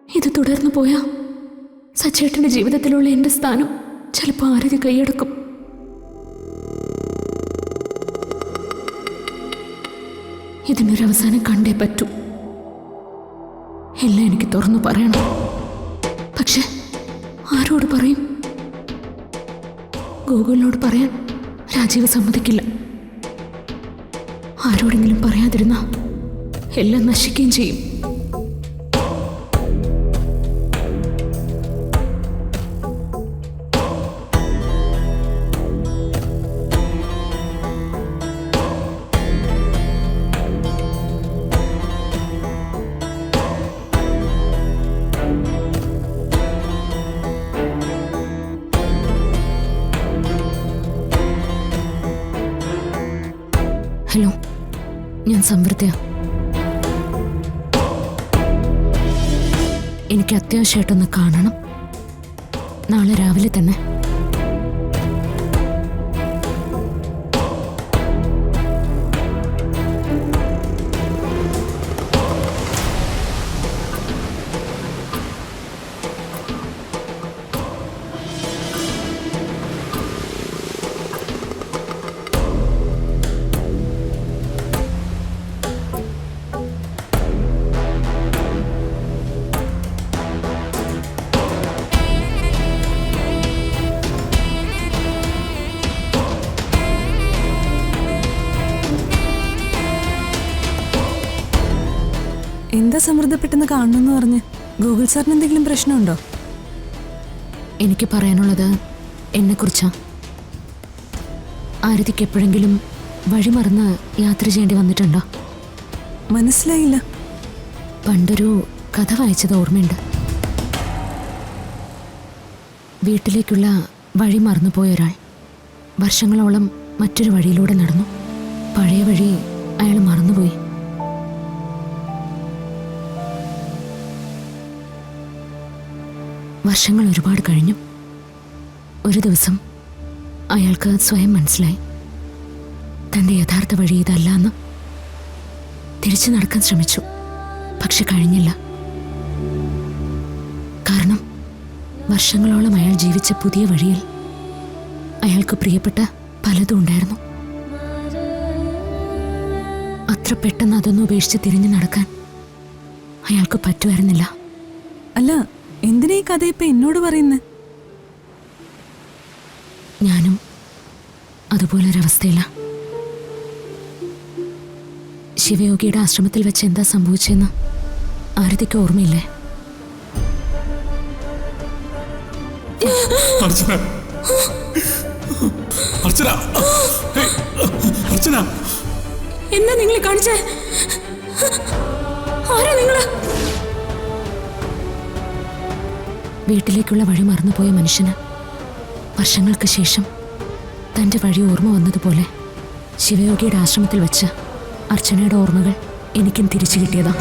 ഇത് തുടർന്നു പോയാ സച്ചേട്ടന്റെ ജീവിതത്തിലുള്ള എൻ്റെ സ്ഥാനം ചിലപ്പോൾ ആരതി കൈയടക്കും. ഇതിനൊരവസാനം കണ്ടേ പറ്റൂ. എല്ലാം എനിക്ക് തുറന്നു പറയണം. പക്ഷെ ആരോട് പറയും? ഗോകുലിനോട് പറയാൻ രാജീവ് സമ്മതിക്കില്ല. ആരോടെങ്കിലും പറയാതിരുന്ന എല്ലാം നശിക്കുകയും ചെയ്യും. ഹലോ, ഞാൻ സംവൃത്തയാ. എനിക്ക് അത്യാവശ്യമായിട്ടൊന്ന് കാണണം. നാളെ രാവിലെ തന്നെ. എന്താ സമൃദ്ധപ്പെട്ടെന്ന് കാണണമെന്ന് പറഞ്ഞ് ഗൂഗിൾ സാറിന് എന്തെങ്കിലും പ്രശ്നമുണ്ടോ? എനിക്ക് പറയാനുള്ളത് എന്നെക്കുറിച്ചാ. ആരതിക്ക് എപ്പോഴെങ്കിലും വഴിമറന്ന് യാത്ര ചെയ്യേണ്ടി വന്നിട്ടുണ്ടോ? മനസ്സിലായില്ല. പണ്ടൊരു കഥ വായിച്ചത് ഓർമ്മയുണ്ട്. വീട്ടിലേക്കുള്ള വഴി മറന്നുപോയ ഒരാൾ വർഷങ്ങളോളം മറ്റൊരു വഴിയിലൂടെ നടന്നു. പഴയ വഴി അയാൾ മറന്നുപോയി. വർഷങ്ങൾ ഒരുപാട് കഴിഞ്ഞു. ഒരു ദിവസം അയാൾക്ക് സ്വയം മനസ്സിലായി തൻ്റെ യഥാർത്ഥ വഴി ഇതല്ല എന്ന്. തിരിച്ചു നടക്കാൻ ശ്രമിച്ചു, പക്ഷെ കഴിഞ്ഞില്ല. കാരണം വർഷങ്ങളോളം അയാൾ ജീവിച്ച പുതിയ വഴിയിൽ അയാൾക്ക് പ്രിയപ്പെട്ട പലതും ഉണ്ടായിരുന്നു. അത്ര പെട്ടെന്ന് അതൊന്നും ഉപേക്ഷിച്ച് തിരിഞ്ഞു നടക്കാൻ അയാൾക്ക് പറ്റുമായിരുന്നില്ല. അല്ല, എന്തിനാ ഈ കഥ ഇപ്പൊ എന്നോട് പറയുന്നത്? ഞാനും അതുപോലൊരവസ്ഥയില്ല. ശിവയോഗിയുടെ ആശ്രമത്തിൽ വെച്ച് എന്താ സംഭവിച്ചെന്ന് ആരതിക്ക് ഓർമ്മയില്ലേ? എന്നാ നിങ്ങൾ കാണിച്ചേ? ആരാ നിങ്ങള്? വീട്ടിലേക്കുള്ള വഴി മറന്നുപോയ മനുഷ്യന് വർഷങ്ങൾക്ക് ശേഷം തൻ്റെ വഴി ഓർമ്മ വന്നതുപോലെ ശിവയോഗിയുടെ ആശ്രമത്തിൽ വെച്ച് അർച്ചനയുടെ ഓർമ്മകൾ എനിക്കും തിരിച്ചു കിട്ടിയതാ.